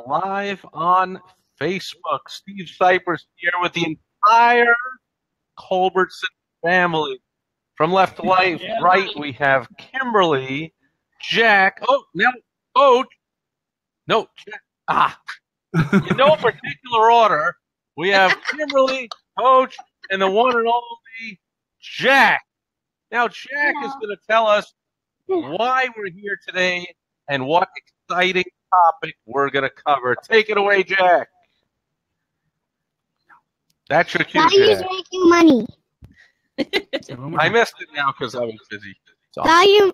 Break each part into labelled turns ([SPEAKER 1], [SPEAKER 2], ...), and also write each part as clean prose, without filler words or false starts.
[SPEAKER 1] live on Facebook. Steve Sipress here with the entire Culbertson family. From left to right, we have Kimberly, Jack. Oh, now, Coach. No, Jack. In no particular order, we have Kimberly, Coach, and the one and only Jack. Now, Jack is going to tell us why we're here today and what exciting topic we're going to cover. Take it away, Jack. That's your cue,
[SPEAKER 2] Values
[SPEAKER 1] Jack.
[SPEAKER 2] make you money.
[SPEAKER 1] I missed it now because I was busy.
[SPEAKER 2] Values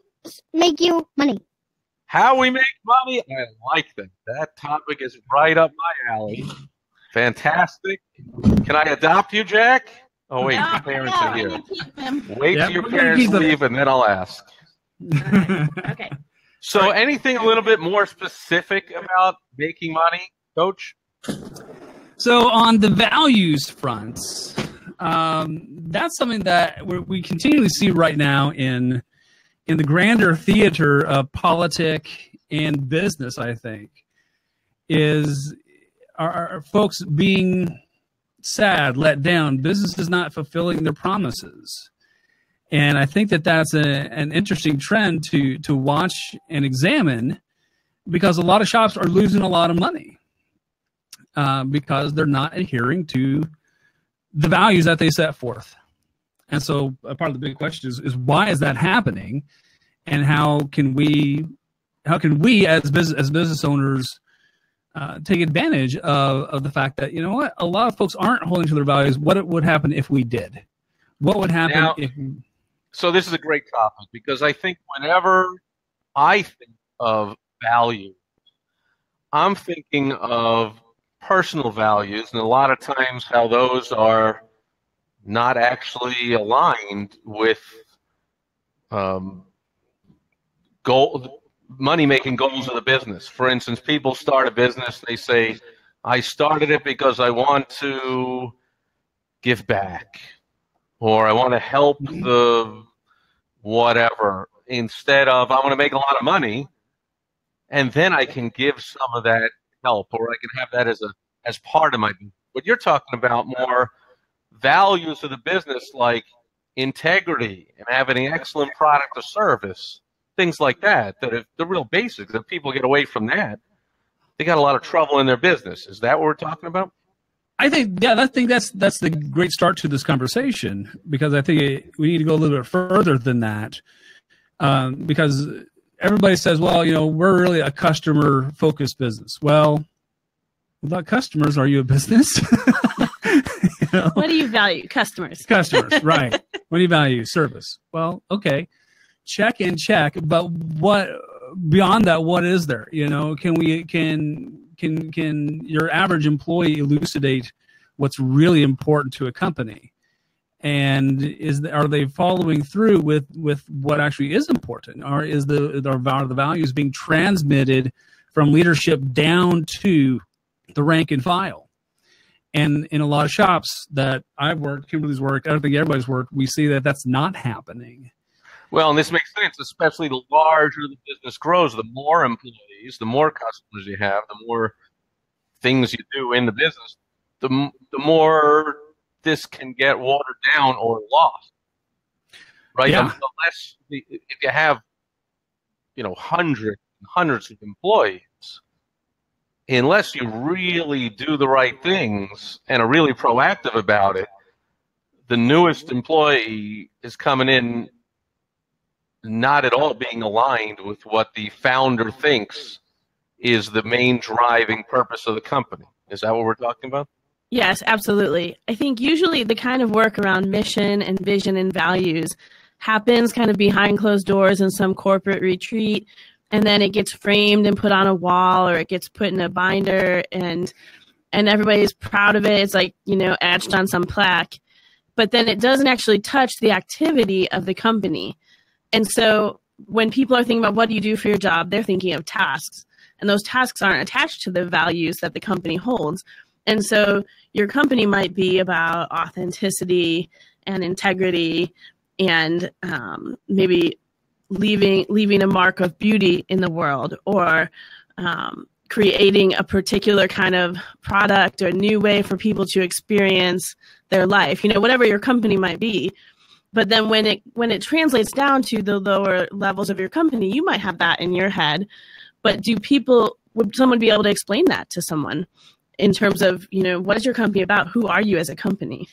[SPEAKER 2] make you money.
[SPEAKER 1] How we make money? I like that. That topic is right up my alley. Fantastic. Can I adopt you, Jack? Oh, wait, your parents are here. Wait till your parents leave, and then I'll ask.
[SPEAKER 3] Okay.
[SPEAKER 1] So anything a little bit more specific about making money, Coach?
[SPEAKER 4] So on the values fronts, that's something that we continually see right now in the grander theater of politic and business, I think, are folks being sad, let down, businesses not fulfilling their promises. And I think that that's an interesting trend to watch and examine, because a lot of shops are losing a lot of money because they're not adhering to the values that they set forth. And so a part of the big question is why is that happening, and how can we as business owners take advantage of the fact that, you know what, a lot of folks aren't holding to their values. What would happen if we did? What would happen if?
[SPEAKER 1] So this is a great topic, because I think whenever I think of value, I'm thinking of personal values, and a lot of times how those are not actually aligned with money-making goals of the business. For instance, people start a business, they say, I started it because I want to give back, or I want to help the whatever, instead of I want to make a lot of money, and then I can give some of that help, or I can have that as part of my business. But you're talking about more values of the business, like integrity and having an excellent product or service, things like that, that are the real basics. If people get away from that, they got a lot of trouble in their business. Is that what we're talking about?
[SPEAKER 4] I think that's the great start to this conversation, because I think we need to go a little bit further than that, because everybody says, well, you know, we're really a customer-focused business. Well, without customers, are you a business? You know?
[SPEAKER 3] What do you value? Customers.
[SPEAKER 4] Customers, right. What do you value? Service. Well, okay, check and check, but what beyond that? What is there? You know, can your average employee elucidate what's really important to a company? And are they following through with what actually is important? Or are the values being transmitted from leadership down to the rank and file? And in a lot of shops that I've worked, Kimberly's worked, I don't think everybody's worked, we see that that's not happening.
[SPEAKER 1] Well, and this makes sense, especially the larger the business grows, the more employees, the more customers you have, the more things you do in the business, the more this can get watered down or lost, right?
[SPEAKER 4] Yeah.
[SPEAKER 1] Unless if you have, you know, hundreds and hundreds of employees, unless you really do the right things and are really proactive about it, the newest employee is coming in not at all being aligned with what the founder thinks is the main driving purpose of the company. Is that what we're talking about?
[SPEAKER 3] Yes, absolutely. I think usually the kind of work around mission and vision and values happens kind of behind closed doors in some corporate retreat, and then it gets framed and put on a wall, or it gets put in a binder, and everybody's proud of it. It's like, you know, etched on some plaque, but then it doesn't actually touch the activity of the company. And so when people are thinking about what do you do for your job, they're thinking of tasks, and those tasks aren't attached to the values that the company holds. And so your company might be about authenticity and integrity and maybe leaving a mark of beauty in the world, or creating a particular kind of product or a new way for people to experience their life, whatever your company might be. But then when it translates down to the lower levels of your company, you might have that in your head. But would someone be able to explain that to someone in terms of, what is your company about? Who are you as a company?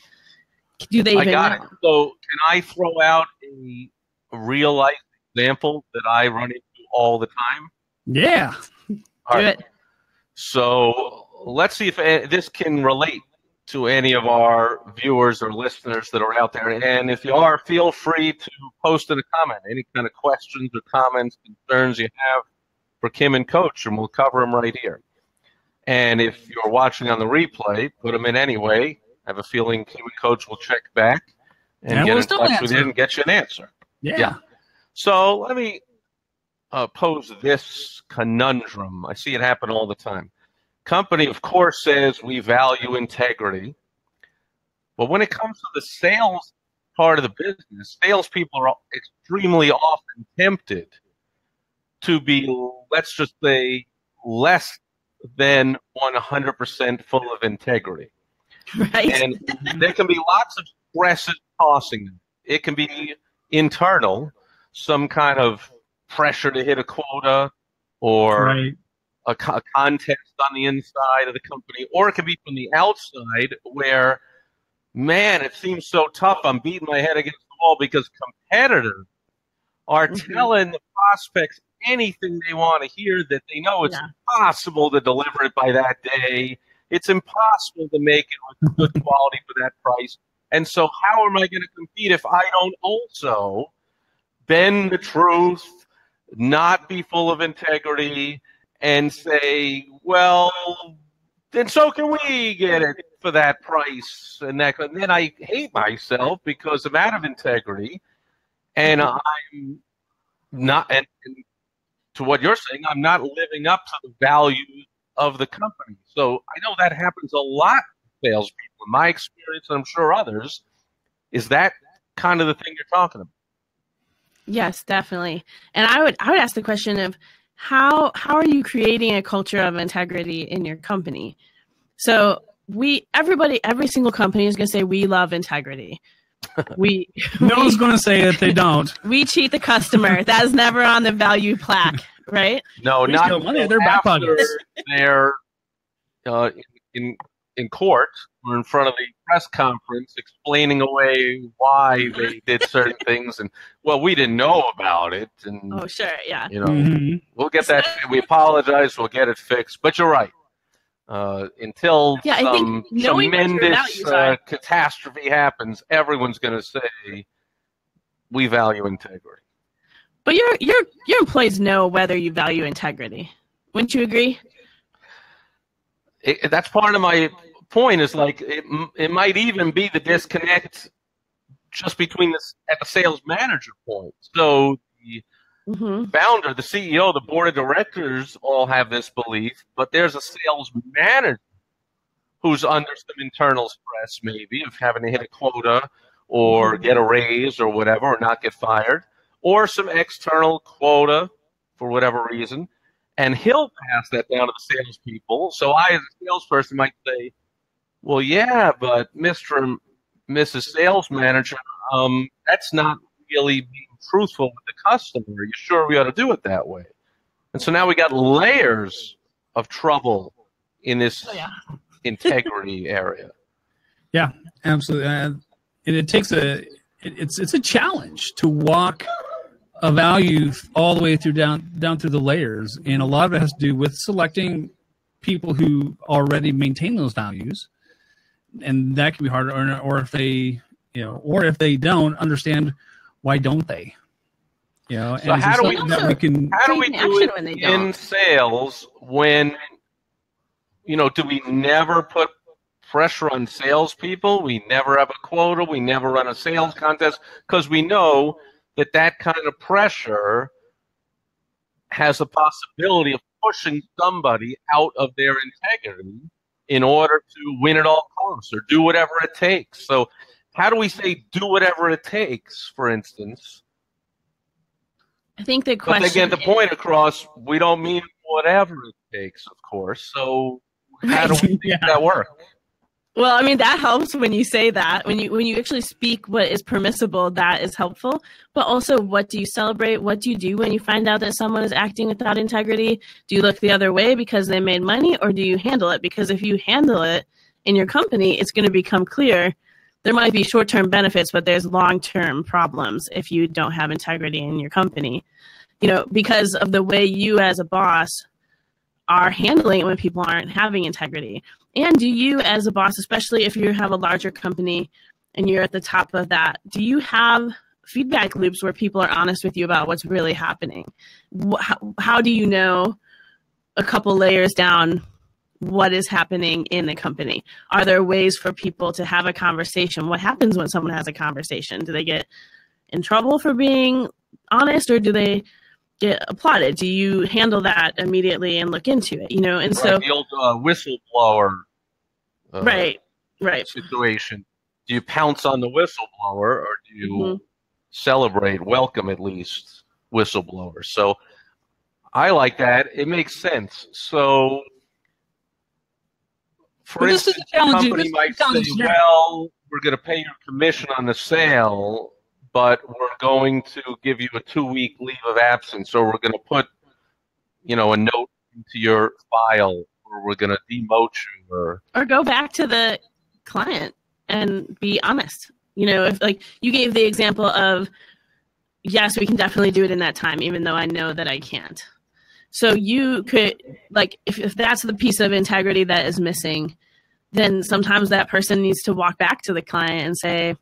[SPEAKER 3] Do they even
[SPEAKER 1] I got
[SPEAKER 3] know?
[SPEAKER 1] it. So can I throw out a real life example that I run into all the time?
[SPEAKER 4] Yeah.
[SPEAKER 1] All
[SPEAKER 3] Do
[SPEAKER 1] right.
[SPEAKER 3] it.
[SPEAKER 1] So let's see if this can relate to any of our viewers or listeners that are out there. And if you are, feel free to post in a comment any kind of questions or comments, concerns you have for Kim and Coach, and we'll cover them right here. And if you're watching on the replay, put them in anyway. I have a feeling Kim and Coach will check back and get in touch with you and get you an answer.
[SPEAKER 4] Yeah.
[SPEAKER 1] So let me pose this conundrum. I see it happen all the time. Company, of course, says we value integrity. But when it comes to the sales part of the business, salespeople are extremely often tempted to be, let's just say, less than 100% full of integrity.
[SPEAKER 3] Right.
[SPEAKER 1] And there can be lots of stresses tossing them. It can be internal, some kind of pressure to hit a quota or
[SPEAKER 4] Right.
[SPEAKER 1] a contest on the inside of the company, or it can be from the outside where, man, it seems so tough. I'm beating my head against the wall because competitors are telling the prospects anything they want to hear that they know it's impossible to deliver it by that day. It's impossible to make it with good quality for that price. And so how am I going to compete if I don't also bend the truth, not be full of integrity, and say, well, then so can we get it for that price? And then I hate myself because I'm out of integrity, and I'm not, and to what you're saying, I'm not living up to the values of the company. So I know that happens a lot with salespeople. In my experience, and I'm sure others, is that kind of the thing you're talking about?
[SPEAKER 3] Yes, definitely. And I would ask the question of how are you creating a culture of integrity in your company? So every single company is going to say we love integrity.
[SPEAKER 4] No one's going to say that they don't.
[SPEAKER 3] We cheat the customer. That is never on the value plaque, right?
[SPEAKER 1] No, not
[SPEAKER 4] money in their back pockets.
[SPEAKER 1] They're in court or in front of the press conference explaining away why they did certain things, and well, we didn't know about it, and
[SPEAKER 3] oh sure, yeah,
[SPEAKER 1] we'll get that. We apologize. We'll get it fixed. But you're right. Until some tremendous catastrophe happens, everyone's going to say we value integrity.
[SPEAKER 3] But your employees know whether you value integrity. Wouldn't you agree?
[SPEAKER 1] That's part of my point. Is like it might even be the disconnect just between at the sales manager point. So the founder, the CEO, the board of directors all have this belief, but there's a sales manager who's under some internal stress, maybe of having to hit a quota or get a raise or whatever, or not get fired, or some external quota for whatever reason. And he'll pass that down to the salespeople. So I, as a salesperson, might say, well, yeah, but Mr. and Mrs. Sales Manager, that's not really being truthful with the customer. Are you sure we ought to do it that way? And so now we got layers of trouble in this integrity area.
[SPEAKER 4] Yeah, absolutely. And it takes it's a challenge to walk a value all the way through down through the layers, and a lot of it has to do with selecting people who already maintain those values, and that can be hard. Or if they, or if they don't understand, why don't they?
[SPEAKER 1] So how do we do it in sales when, do we never put pressure on salespeople? We never have a quota. We never run a sales contest because we know that kind of pressure has a possibility of pushing somebody out of their integrity in order to win at all costs or do whatever it takes. So how do we say do whatever it takes, for instance?
[SPEAKER 3] I think the question...
[SPEAKER 1] But they get the point across, we don't mean whatever it takes, of course. So how do we make that work?
[SPEAKER 3] Well, I mean, that helps when you say that. When you actually speak what is permissible, that is helpful. But also, what do you celebrate? What do you do when you find out that someone is acting without integrity? Do you look the other way because they made money, or do you handle it? Because if you handle it in your company, it's going to become clear. There might be short-term benefits, but there's long-term problems if you don't have integrity in your company. Because of the way you as a boss are handling it when people aren't having integrity. And do you as a boss, especially if you have a larger company and you're at the top of that, do you have feedback loops where people are honest with you about what's really happening? How do you know a couple layers down what is happening in the company? Are there ways for people to have a conversation? What happens when someone has a conversation? Do they get in trouble for being honest, or do they get applauded? Do you handle that immediately and look into it? And so
[SPEAKER 1] the old whistleblower
[SPEAKER 3] right
[SPEAKER 1] situation. Do you pounce on the whistleblower, or do you celebrate, welcome at least whistleblowers? So I like that. It makes sense. So for instance, the company might say, well, we're going to pay your commission on the sale, but we're going to give you a 2-week leave of absence, or we're going to put, a note into your file, or we're going to demote you, or
[SPEAKER 3] go back to the client and be honest. If like you gave the example of, yes, we can definitely do it in that time, even though I know that I can't. So you could, like, if that's the piece of integrity that is missing, then sometimes that person needs to walk back to the client and say,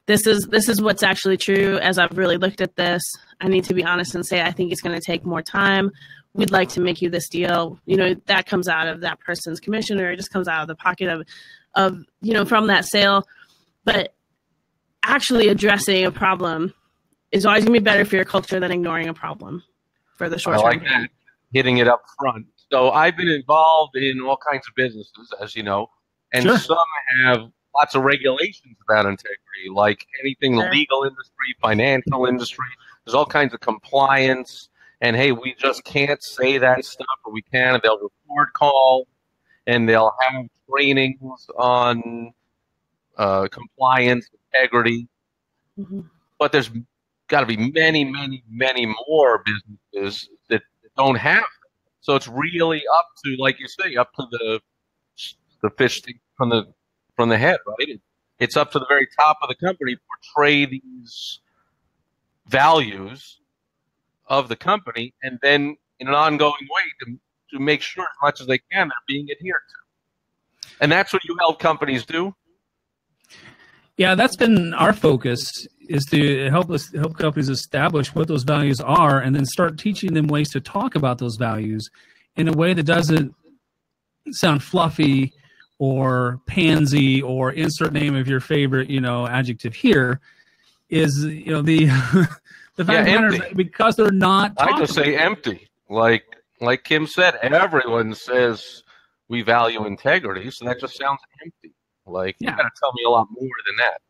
[SPEAKER 3] this is what's actually true. As I've really looked at this, I need to be honest and say, I think it's going to take more time. We'd like to make you this deal. That comes out of that person's commission, or it just comes out of the pocket of from that sale. But actually addressing a problem is always going to be better for your culture than ignoring a problem for the short term.
[SPEAKER 1] I like that, hitting it up front. So I've been involved in all kinds of businesses, as you know, and some have lots of regulations about integrity, like anything legal industry, financial industry. There's all kinds of compliance. And, hey, we just can't say that stuff, or we can. And they'll report call, and they'll have trainings on compliance, integrity. But there's got to be many, many, many more businesses that don't have it. So it's really up to, like you say, up to the fish from the head, right? It's up to the very top of the company to portray these values of the company, and then in an ongoing way to make sure as much as they can they're being adhered to. And that's what you help companies do?
[SPEAKER 4] Yeah, that's been our focus, is to help companies establish what those values are, and then start teaching them ways to talk about those values in a way that doesn't sound fluffy or pansy or insert name of your favorite, adjective here, is, the fact matters, because they're not.
[SPEAKER 1] I just say empty. Like Kim said, everyone says we value integrity, so that just sounds empty. Like, you got to tell me a lot more than that.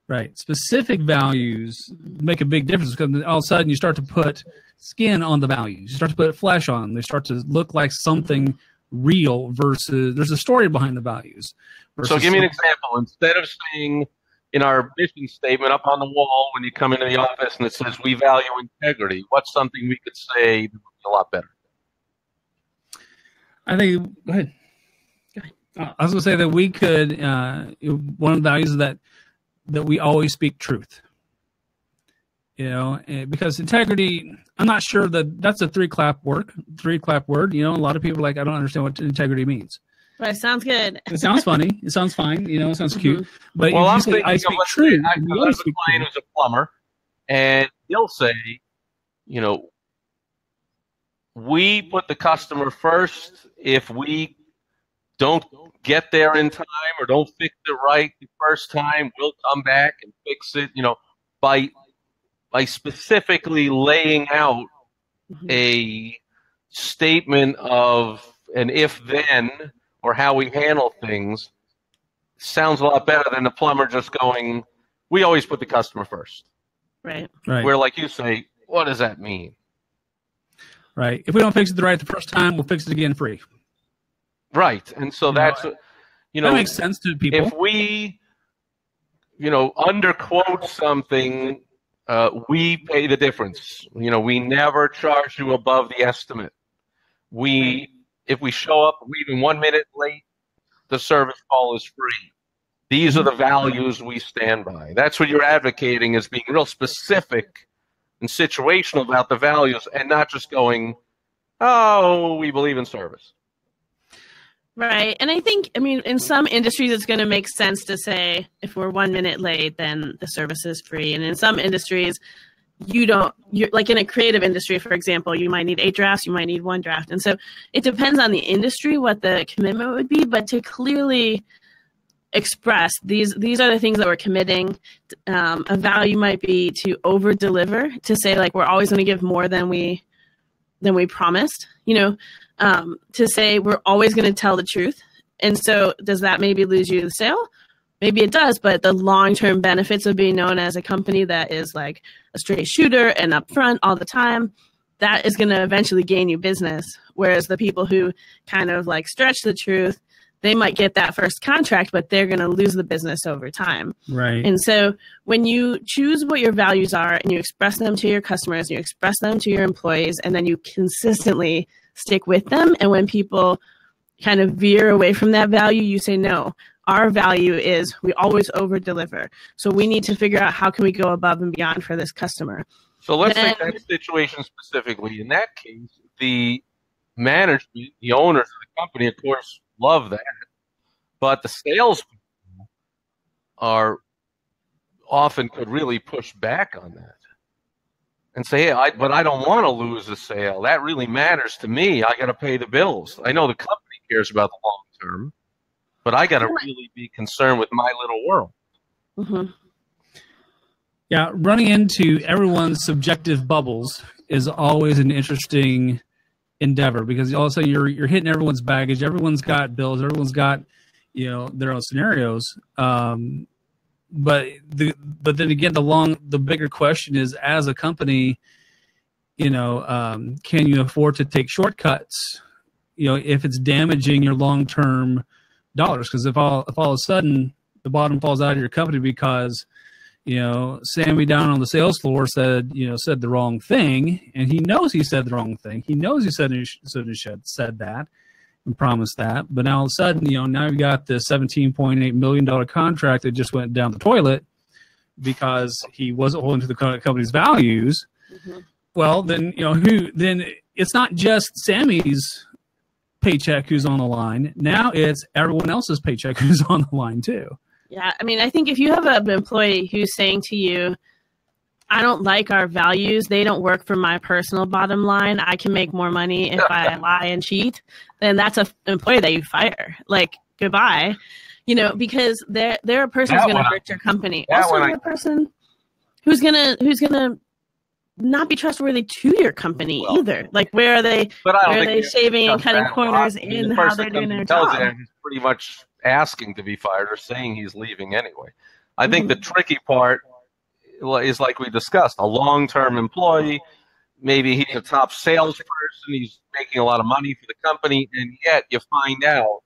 [SPEAKER 4] Right. Specific values make a big difference, because all of a sudden you start to put skin on the values. You start to put flesh on them. They start to look like something real versus there's a story behind the values.
[SPEAKER 1] So give me an example. Instead of saying in our mission statement up on the wall when you come into the office and it says we value integrity, what's something we could say that would be a lot better?
[SPEAKER 4] I think, go ahead. I was going to say that we could, one of the values is that we always speak truth. Because integrity, I'm not sure that's a three-clap word. A lot of people are like, I don't understand what integrity means.
[SPEAKER 3] But it sounds good.
[SPEAKER 4] It sounds funny. It sounds fine. It sounds cute. But
[SPEAKER 1] well,
[SPEAKER 4] I'm
[SPEAKER 1] thinking
[SPEAKER 4] I speak truth.
[SPEAKER 1] I have a client who's a plumber, and he'll say, we put the customer first. If we don't get there in time or don't fix it right the first time, we'll come back and fix it, by specifically laying out a statement of an if-then or how we handle things. Sounds a lot better than the plumber just going, we always put the customer first.
[SPEAKER 3] Right.
[SPEAKER 1] Where, like you say, what does that mean?
[SPEAKER 4] right? If we don't fix it right the first time, we'll fix it again free.
[SPEAKER 1] Right. And so that's,
[SPEAKER 4] That makes sense to people.
[SPEAKER 1] If we, underquote something, we pay the difference. We never charge you above the estimate. If we show up even 1 minute late, the service call is free. These are the values we stand by. That's what you're advocating, is being real specific and situational about the values, and not just going, oh, we believe in service.
[SPEAKER 3] Right. And I think, in some industries, it's going to make sense to say if we're 1 minute late, then the service is free. And in some industries, you're like in a creative industry, for example, you might need 8 drafts, you might need 1 draft. And so it depends on the industry what the commitment would be, but to clearly express these are the things that we're committing. A value might be to over deliver, to say like we're always going to give more than we promised, to say we're always going to tell the truth. And so does that maybe lose you the sale? Maybe it does, but the long-term benefits of being known as a company that is like a straight shooter and upfront all the time, that is going to eventually gain you business. Whereas the people who kind of like stretch the truth, they might get that first contract, but they're going to lose the business over time.
[SPEAKER 4] Right.
[SPEAKER 3] And so when you choose what your values are and you express them to your customers, you express them to your employees, and then you consistently stick with them. And when people kind of veer away from that value, you say, no, our value is we always over deliver. So we need to figure out how can we go above and beyond for this customer.
[SPEAKER 1] So let's take that situation specifically. In that case, the management, the owners of the company, of course, love that. But the salespeople could really push back on that and say, hey, but I don't want to lose a sale. That really matters to me. I got to pay the bills. I know the company cares about the long term, but I got to really be concerned with my little world.
[SPEAKER 3] Mm-hmm.
[SPEAKER 4] Yeah, running into everyone's subjective bubbles is always an interesting endeavor, because all of a sudden you're hitting everyone's baggage. Everyone's got bills. Everyone's got their own scenarios. But then again, the bigger question is, as a company, can you afford to take shortcuts? If it's damaging your long-term dollars, because if all of a sudden the bottom falls out of your company because Sammy down on the sales floor said the wrong thing, and he knows he said the wrong thing. He knows he said that and promised that, but now all of a sudden, now you've got the $17.8 million contract that just went down the toilet because he wasn't holding to the company's values.
[SPEAKER 3] Mm-hmm.
[SPEAKER 4] Well, then then it's not just Sammy's paycheck who's on the line. Now it's everyone else's paycheck who's on the line too.
[SPEAKER 3] Yeah, I think if you have an employee who's saying to you, I don't like our values, they don't work for my personal bottom line, I can make more money if I lie and cheat, then that's an employee that you fire. Like, goodbye. Because they're a person who's going to hurt your company. Also, they're a person who's gonna not be trustworthy to your company either. Like, where are they? Where are they shaving and cutting corners in how they're doing their job?
[SPEAKER 1] He's pretty much asking to be fired or saying he's leaving anyway. I think the tricky part is, like we discussed, a long-term employee. Maybe he's a top salesperson. He's making a lot of money for the company, and yet you find out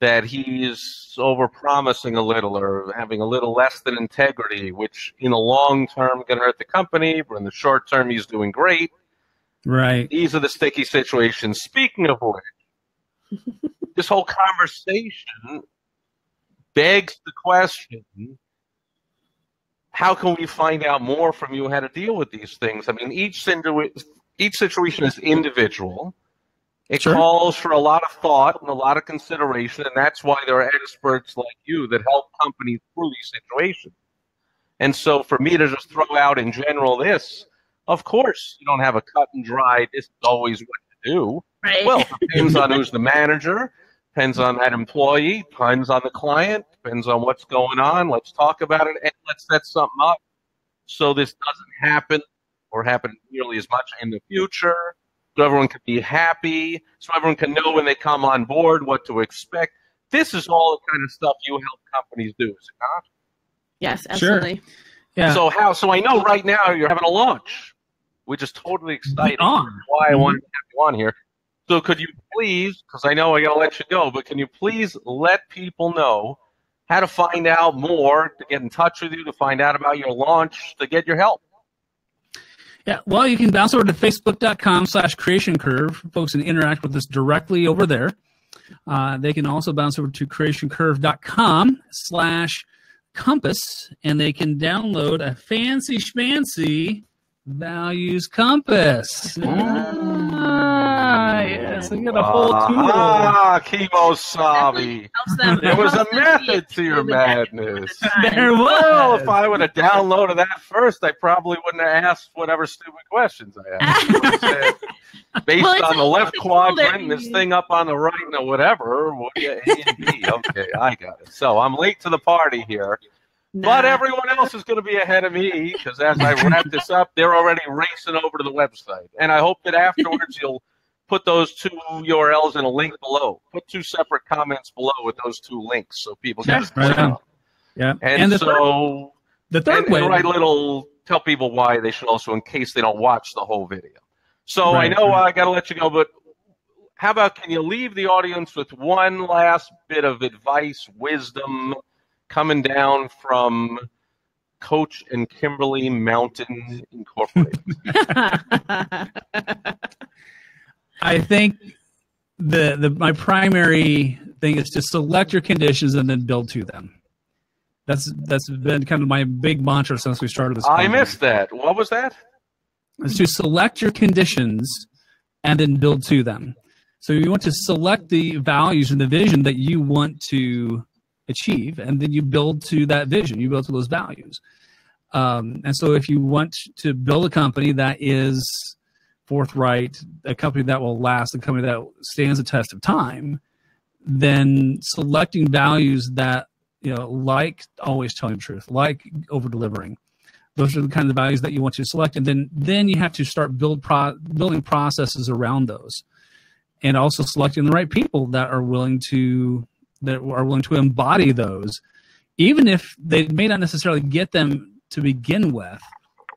[SPEAKER 1] that he's over-promising a little or having a little less than integrity, which in the long term can hurt the company, but in the short term he's doing great.
[SPEAKER 4] Right.
[SPEAKER 1] These are the sticky situations. Speaking of which, this whole conversation begs the question, how can we find out more from you how to deal with these things? Each situation is individual. It calls for a lot of thought and a lot of consideration, and that's why there are experts like you that help companies through these situations. And so for me to just throw out in general this, of course, you don't have a cut and dry, this is always what to do.
[SPEAKER 3] Right.
[SPEAKER 1] Well, it depends on who's the manager, depends on that employee, depends on the client, depends on what's going on. Let's talk about it, and let's set something up so this doesn't happen or happen nearly as much in the future, so everyone can be happy, so everyone can know when they come on board what to expect. This is all the kind of stuff you help companies do, is it not?
[SPEAKER 3] Yes, absolutely.
[SPEAKER 4] Sure. Yeah.
[SPEAKER 1] So I know right now you're having a launch. which is totally exciting.
[SPEAKER 4] On.
[SPEAKER 1] That's why I wanted to have you on here. So could you please, because I know I got to let you go, but can you please let people know how to find out more, to get in touch with you, to find out about your launch, to get your help?
[SPEAKER 4] Yeah, well, you can bounce over to facebook.com/Creation Curve. Folks can interact with us directly over there. They can also bounce over to creationcurve.com/compass, and they can download a fancy schmancy values compass. Yes, I got a whole tool.
[SPEAKER 1] Kimosabi. There was a method to your madness.
[SPEAKER 4] There was.
[SPEAKER 1] Well, if I would have downloaded that first, I probably wouldn't have asked whatever stupid questions I asked. Based on the left quadrant and this thing up on the right and whatever, what do you A and B? Okay, I got it. So I'm late to the party here. But everyone else is going to be ahead of me because as I wrap this up, they're already racing over to the website. And I hope that afterwards you'll put those two URLs in a link below. Put two separate comments below with those two links so people can just click on.
[SPEAKER 4] Yeah.
[SPEAKER 1] And
[SPEAKER 4] the third way. Tell
[SPEAKER 1] people why they should also, in case they don't watch the whole video. So I know I got to let you go, but how about can you leave the audience with one last bit of advice, wisdom, coming down from Coach and Kimberly Mountain Incorporated?
[SPEAKER 4] I think my primary thing is to select your conditions and then build to them. That's been kind of my big mantra since we started this.
[SPEAKER 1] I missed that. What was that?
[SPEAKER 4] Is to select your conditions and then build to them. So you want to select the values and the vision that you want to achieve, and then you build to that vision. You build to those values. And so if you want to build a company that is forthright, a company that will last, a company that stands the test of time, then selecting values that, like always telling the truth, like over-delivering. Those are the kind of values that you want to select. And then you have to start building processes around those. And also selecting the right people that are willing to embody those, even if they may not necessarily get them to begin with.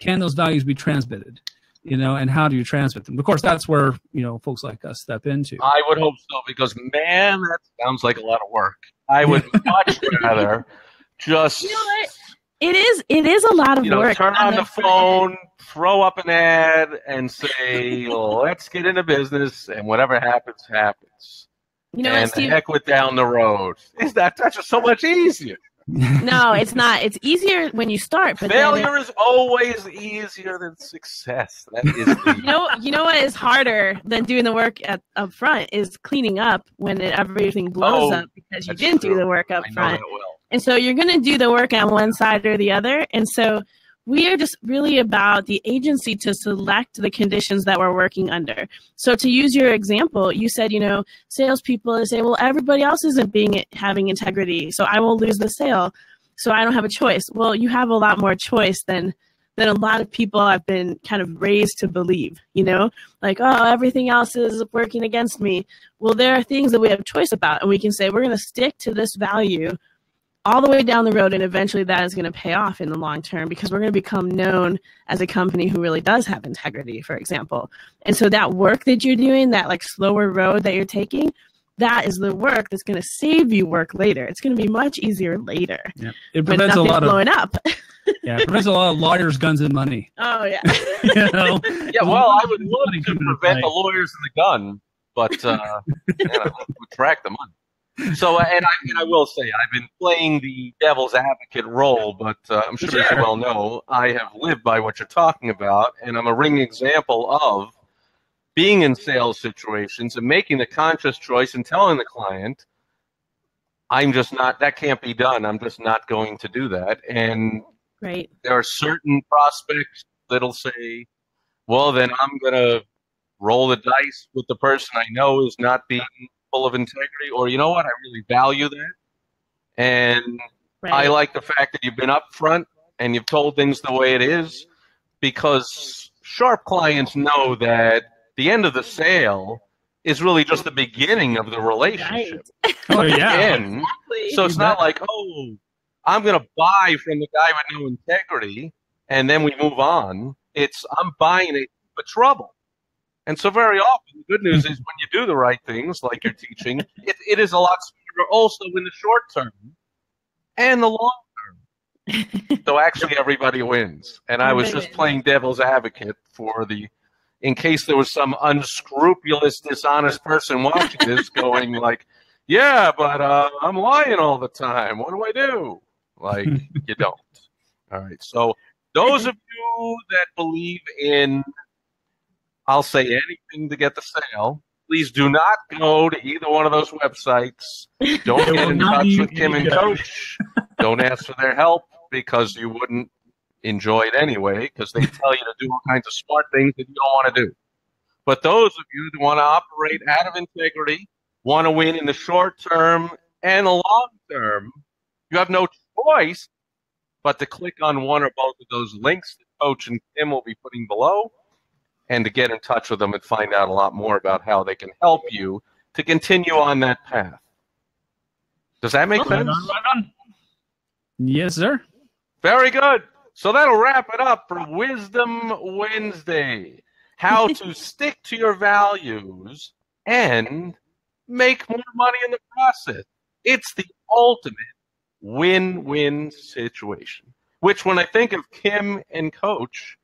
[SPEAKER 4] Can those values be transmitted? And how do you transmit them? Of course, that's where folks like us step into.
[SPEAKER 1] I would hope so, because man, that sounds like a lot of work. I would much rather just
[SPEAKER 3] It is a lot of work.
[SPEAKER 1] Turn on the phone, throw up an ad, and say, let's get into business, and whatever happens, happens. And Steve, heck with down the road. That's just so much easier.
[SPEAKER 3] No, it's not. It's easier when you start. But
[SPEAKER 1] failure is always easier than success. That is
[SPEAKER 3] you know what is harder than doing the work up front is cleaning up when everything blows up because you didn't do the work up front. And so you're going to do the work on one side or the other. And so we are just really about the agency to select the conditions that we're working under. So to use your example, you said, salespeople say, well, everybody else isn't having integrity, so I will lose the sale. So I don't have a choice. Well, you have a lot more choice than a lot of people have been kind of raised to believe, like, oh, everything else is working against me. Well, there are things that we have choice about, and we can say, we're going to stick to this value all the way down the road, and eventually that is going to pay off in the long term because we're going to become known as a company who really does have integrity, for example. And so that work that you're doing, that like slower road that you're taking, that is the work that's going to save you work later. It's going to be much easier later.
[SPEAKER 4] Yeah. It prevents a lot of
[SPEAKER 3] blowing up.
[SPEAKER 4] Yeah, it prevents a lot of lawyers, guns, and money.
[SPEAKER 3] Oh yeah.
[SPEAKER 1] Yeah, well, I would love to prevent the lawyers and the gun, but track the money. So, and I will say, I've been playing the devil's advocate role, but I'm sure as you well know, I have lived by what you're talking about, and I'm a ringing example of being in sales situations and making the conscious choice and telling the client, I'm just not, that can't be done. I'm just not going to do that. And
[SPEAKER 3] right.
[SPEAKER 1] There are certain prospects that'll say, well, then I'm going to roll the dice with the person I know is not being full of integrity, or you know what, I really value that, and I like the fact that you've been upfront and you've told things the way it is, because sharp clients know that the end of the sale is really just the beginning of the relationship.
[SPEAKER 3] Right.
[SPEAKER 4] Oh yeah.
[SPEAKER 3] Exactly.
[SPEAKER 1] So it's not like, oh, I'm going to buy from the guy with no integrity and then we move on. It's I'm buying it for trouble. And so very often, the good news is when you do the right things, like you're teaching, it is a lot stronger also in the short term and the long term. So actually everybody wins. And I was just playing devil's advocate in case there was some unscrupulous, dishonest person watching this going like, yeah, but I'm lying all the time. What do I do? Like, you don't. All right. So those of you that believe in, I'll say anything to get the sale, please do not go to either one of those websites. Don't get in touch with Kim and Coach. Don't ask for their help because you wouldn't enjoy it anyway because they tell you to do all kinds of smart things that you don't want to do. But those of you that want to operate out of integrity, want to win in the short term and the long term, you have no choice but to click on one or both of those links that Coach and Kim will be putting below and to get in touch with them and find out a lot more about how they can help you to continue on that path. Does that make sense?
[SPEAKER 4] Right on. Yes, sir.
[SPEAKER 1] Very good. So that'll wrap it up for Wisdom Wednesday. How to stick to your values and make more money in the process. It's the ultimate win-win situation, which when I think of Kim and Coach,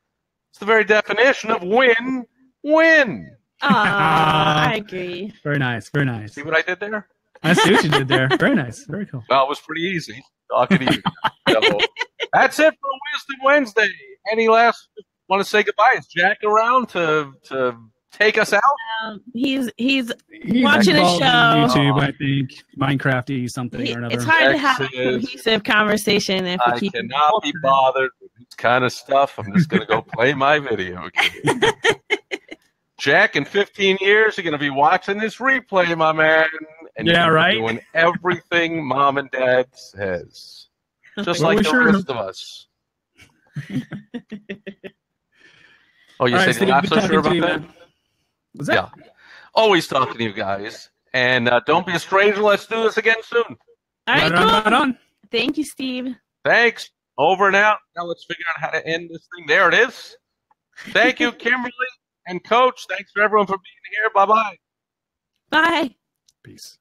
[SPEAKER 1] it's the very definition of win-win.
[SPEAKER 3] I agree.
[SPEAKER 4] Very nice. Very nice.
[SPEAKER 1] See what I did there?
[SPEAKER 4] I see what you did there. Very nice. Very cool.
[SPEAKER 1] Well, it was pretty easy. Talking to you. So, that's it for Wisdom Wednesday. Any last want to say goodbye? Is Jack around to take us out?
[SPEAKER 3] He's
[SPEAKER 4] He's
[SPEAKER 3] watching a
[SPEAKER 4] involved in
[SPEAKER 3] show.
[SPEAKER 4] YouTube, I think. Minecrafty something or another.
[SPEAKER 3] It's hard to have a
[SPEAKER 1] Texas.
[SPEAKER 3] cohesive conversation if we
[SPEAKER 1] I
[SPEAKER 3] keep
[SPEAKER 1] cannot be bothered with this kind of stuff. I'm just going to go play my video game. Jack, in 15 years, you're going to be watching this replay, my man. And
[SPEAKER 4] Yeah,
[SPEAKER 1] you're
[SPEAKER 4] right?
[SPEAKER 1] doing everything Mom and Dad says. Just
[SPEAKER 4] Well,
[SPEAKER 1] like
[SPEAKER 4] we
[SPEAKER 1] the
[SPEAKER 4] sure-
[SPEAKER 1] rest of us. Oh, you
[SPEAKER 4] All right,
[SPEAKER 1] said
[SPEAKER 4] Steve,
[SPEAKER 1] you're not
[SPEAKER 4] good
[SPEAKER 1] so
[SPEAKER 4] talking
[SPEAKER 1] sure
[SPEAKER 4] to
[SPEAKER 1] about
[SPEAKER 4] you,
[SPEAKER 1] that?
[SPEAKER 4] man. What's that?
[SPEAKER 1] Yeah. Always talking to you guys. And don't be a stranger. Let's do this again soon.
[SPEAKER 3] All right,
[SPEAKER 4] Right on,
[SPEAKER 3] cool.
[SPEAKER 4] right on.
[SPEAKER 3] Thank you, Steve.
[SPEAKER 1] Thanks. Over and out. Now let's figure out how to end this thing. There it is. Thank you, Kimberly and Coach. Thanks for everyone for being here. Bye-bye.
[SPEAKER 3] Bye.
[SPEAKER 4] Peace.